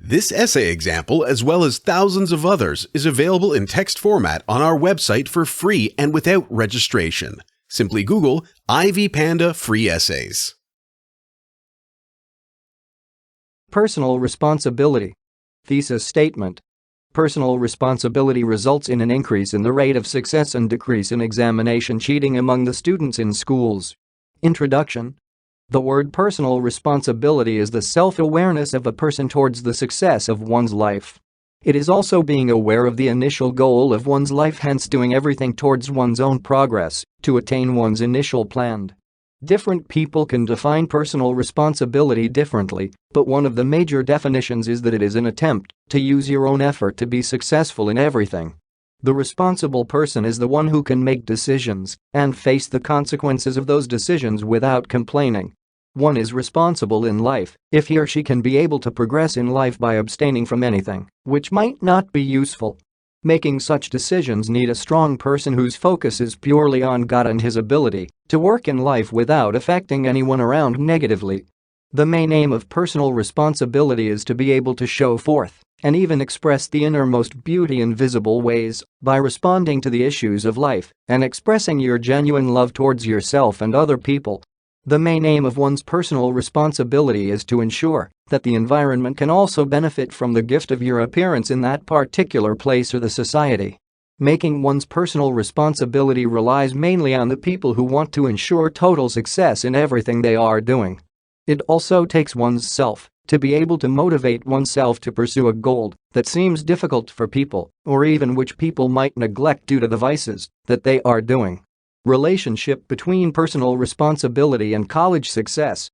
This essay example, as well as thousands of others, is available in text format on our website for free and without registration. Simply Google Ivy Panda Free Essays. Personal responsibility. Thesis statement. Personal responsibility results in an increase in the rate of success and decrease in examination cheating among the students in schools. Introduction. The word personal responsibility is the self-awareness of a person towards the success of one's life. It is also being aware of the initial goal of one's life, hence doing everything towards one's own progress to attain one's initial plan. Different people can define personal responsibility differently, but one of the major definitions is that it is an attempt to use your own effort to be successful in everything. The responsible person is the one who can make decisions and face the consequences of those decisions without complaining. One is responsible in life if he or she can be able to progress in life by abstaining from anything which might not be useful. Making such decisions need a strong person whose focus is purely on God and his ability to work in life without affecting anyone around negatively. The main aim of personal responsibility is to be able to show forth and even express the innermost beauty in visible ways by responding to the issues of life and expressing your genuine love towards yourself and other people. The main aim of one's personal responsibility is to ensure that the environment can also benefit from the gift of your appearance in that particular place or the society. Making one's personal responsibility relies mainly on the people who want to ensure total success in everything they are doing. It also takes one's self to be able to motivate oneself to pursue a goal that seems difficult for people or even which people might neglect due to the vices that they are doing. Relationship between personal responsibility and college success.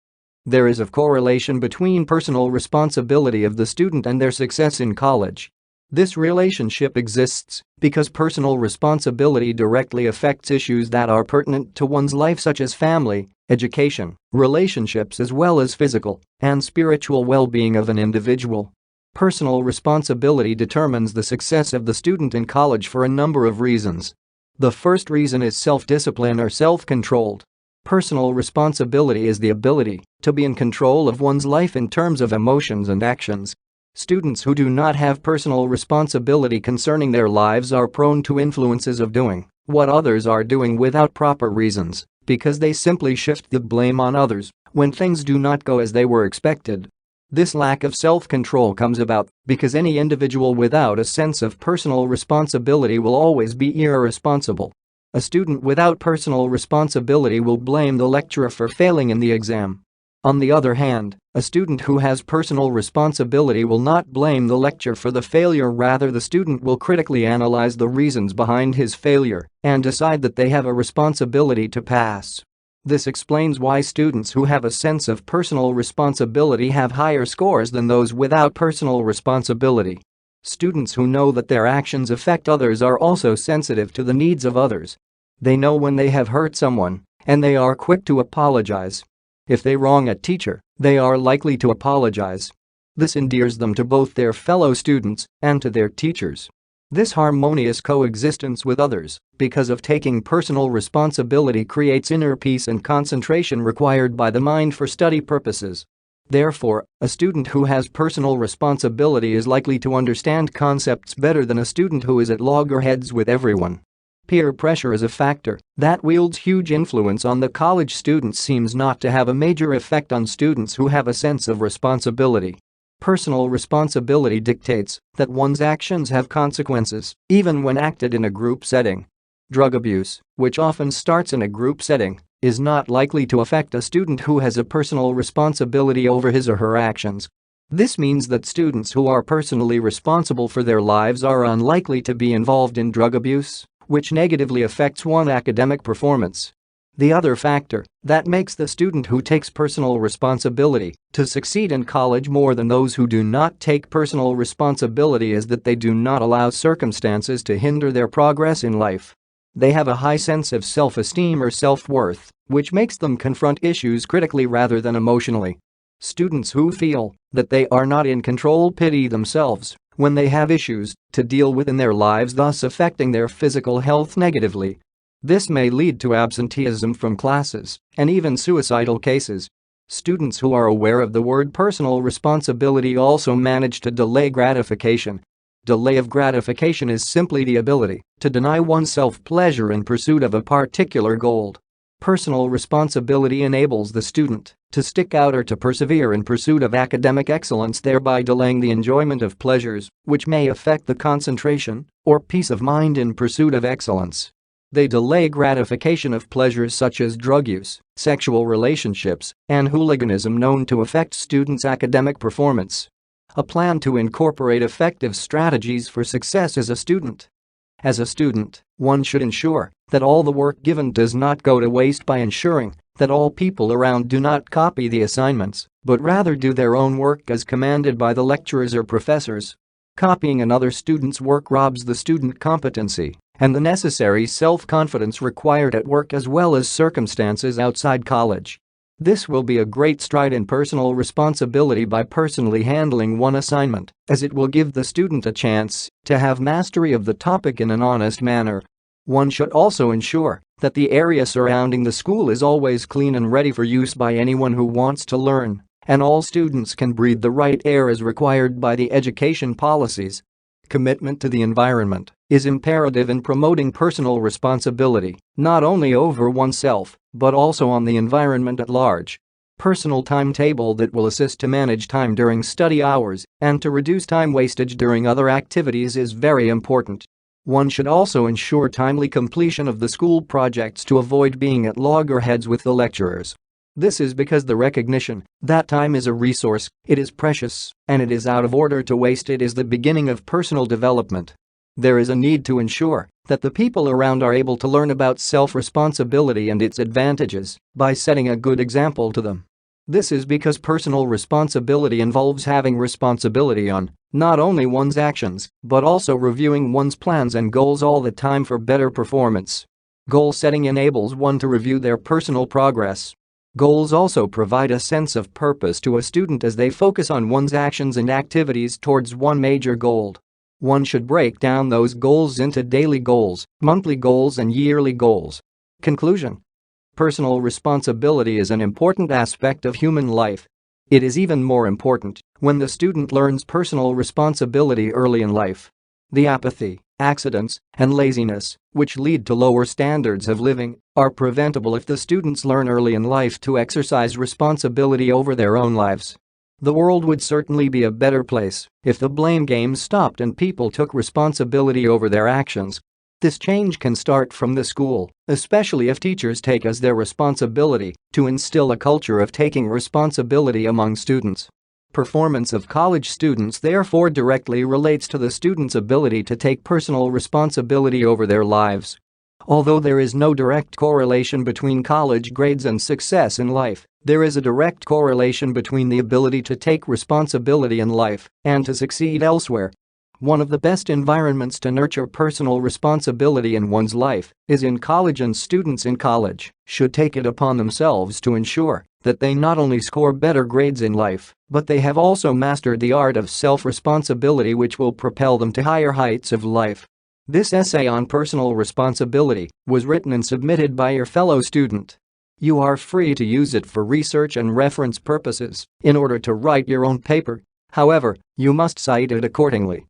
There is a correlation between personal responsibility of the student and their success in college. This relationship exists because personal responsibility directly affects issues that are pertinent to one's life, such as family, education, relationships, as well as physical and spiritual well-being of an individual. Personal responsibility determines the success of the student in college for a number of reasons. The first reason is self-discipline or self-controlled. Personal responsibility is the ability to be in control of one's life in terms of emotions and actions. Students who do not have personal responsibility concerning their lives are prone to influences of doing what others are doing without proper reasons because they simply shift the blame on others when things do not go as they were expected. This lack of self-control comes about because any individual without a sense of personal responsibility will always be irresponsible. A student without personal responsibility will blame the lecturer for failing in the exam. On the other hand, a student who has personal responsibility will not blame the lecturer for the failure, rather the student will critically analyze the reasons behind his failure and decide that they have a responsibility to pass. This explains why students who have a sense of personal responsibility have higher scores than those without personal responsibility. Students who know that their actions affect others are also sensitive to the needs of others. They know when they have hurt someone, and they are quick to apologize. If they wrong a teacher, they are likely to apologize. This endears them to both their fellow students and to their teachers. This harmonious coexistence with others, because of taking personal responsibility, creates inner peace and concentration required by the mind for study purposes. Therefore, a student who has personal responsibility is likely to understand concepts better than a student who is at loggerheads with everyone. Peer pressure is a factor that wields huge influence on the college students seems not to have a major effect on students who have a sense of responsibility. Personal responsibility dictates that one's actions have consequences, even when acted in a group setting. Drug abuse, which often starts in a group setting, is not likely to affect a student who has a personal responsibility over his or her actions. This means that students who are personally responsible for their lives are unlikely to be involved in drug abuse, which negatively affects one's academic performance. The other factor that makes the student who takes personal responsibility to succeed in college more than those who do not take personal responsibility is that they do not allow circumstances to hinder their progress in life. They have a high sense of self-esteem or self-worth, which makes them confront issues critically rather than emotionally. Students who feel that they are not in control pity themselves when they have issues to deal with in their lives, thus affecting their physical health negatively. This may lead to absenteeism from classes and even suicidal cases. Students who are aware of the word personal responsibility also manage to delay gratification. Delay of gratification is simply the ability to deny oneself pleasure in pursuit of a particular goal. Personal responsibility enables the student to stick out or to persevere in pursuit of academic excellence, thereby delaying the enjoyment of pleasures which may affect the concentration or peace of mind in pursuit of excellence. They delay gratification of pleasures such as drug use, sexual relationships, and hooliganism known to affect students' academic performance. A plan to incorporate effective strategies for success as a student. As a student, one should ensure that all the work given does not go to waste by ensuring that all people around do not copy the assignments, but rather do their own work as commanded by the lecturers or professors. Copying another student's work robs the student competency and the necessary self-confidence required at work as well as circumstances outside college. This will be a great stride in personal responsibility by personally handling one assignment, as it will give the student a chance to have mastery of the topic in an honest manner. One should also ensure that the area surrounding the school is always clean and ready for use by anyone who wants to learn, and all students can breathe the right air as required by the education policies. Commitment to the environment is imperative in promoting personal responsibility, not only over oneself, but also on the environment at large. Personal timetable that will assist to manage time during study hours and to reduce time wastage during other activities is very important. One should also ensure timely completion of the school projects to avoid being at loggerheads with the lecturers. This is because the recognition that time is a resource, it is precious, and it is out of order to waste it is the beginning of personal development. There is a need to ensure that the people around are able to learn about self-responsibility and its advantages by setting a good example to them. This is because personal responsibility involves having responsibility on not only one's actions, but also reviewing one's plans and goals all the time for better performance. Goal setting enables one to review their personal progress. Goals also provide a sense of purpose to a student as they focus on one's actions and activities towards one major goal. One should break down those goals into daily goals, monthly goals, and yearly goals. Conclusion. Personal responsibility is an important aspect of human life. It is even more important when the student learns personal responsibility early in life. The apathy, accidents, and laziness, which lead to lower standards of living, are preventable if the students learn early in life to exercise responsibility over their own lives. The world would certainly be a better place if the blame game stopped and people took responsibility over their actions. This change can start from the school, especially if teachers take as their responsibility to instill a culture of taking responsibility among students. Performance of college students therefore directly relates to the student's ability to take personal responsibility over their lives. Although there is no direct correlation between college grades and success in life, there is a direct correlation between the ability to take responsibility in life and to succeed elsewhere. One of the best environments to nurture personal responsibility in one's life is in college, and students in college should take it upon themselves to ensure that they not only score better grades in life, but they have also mastered the art of self-responsibility, which will propel them to higher heights of life. This essay on personal responsibility was written and submitted by your fellow student. You are free to use it for research and reference purposes in order to write your own paper. However, you must cite it accordingly.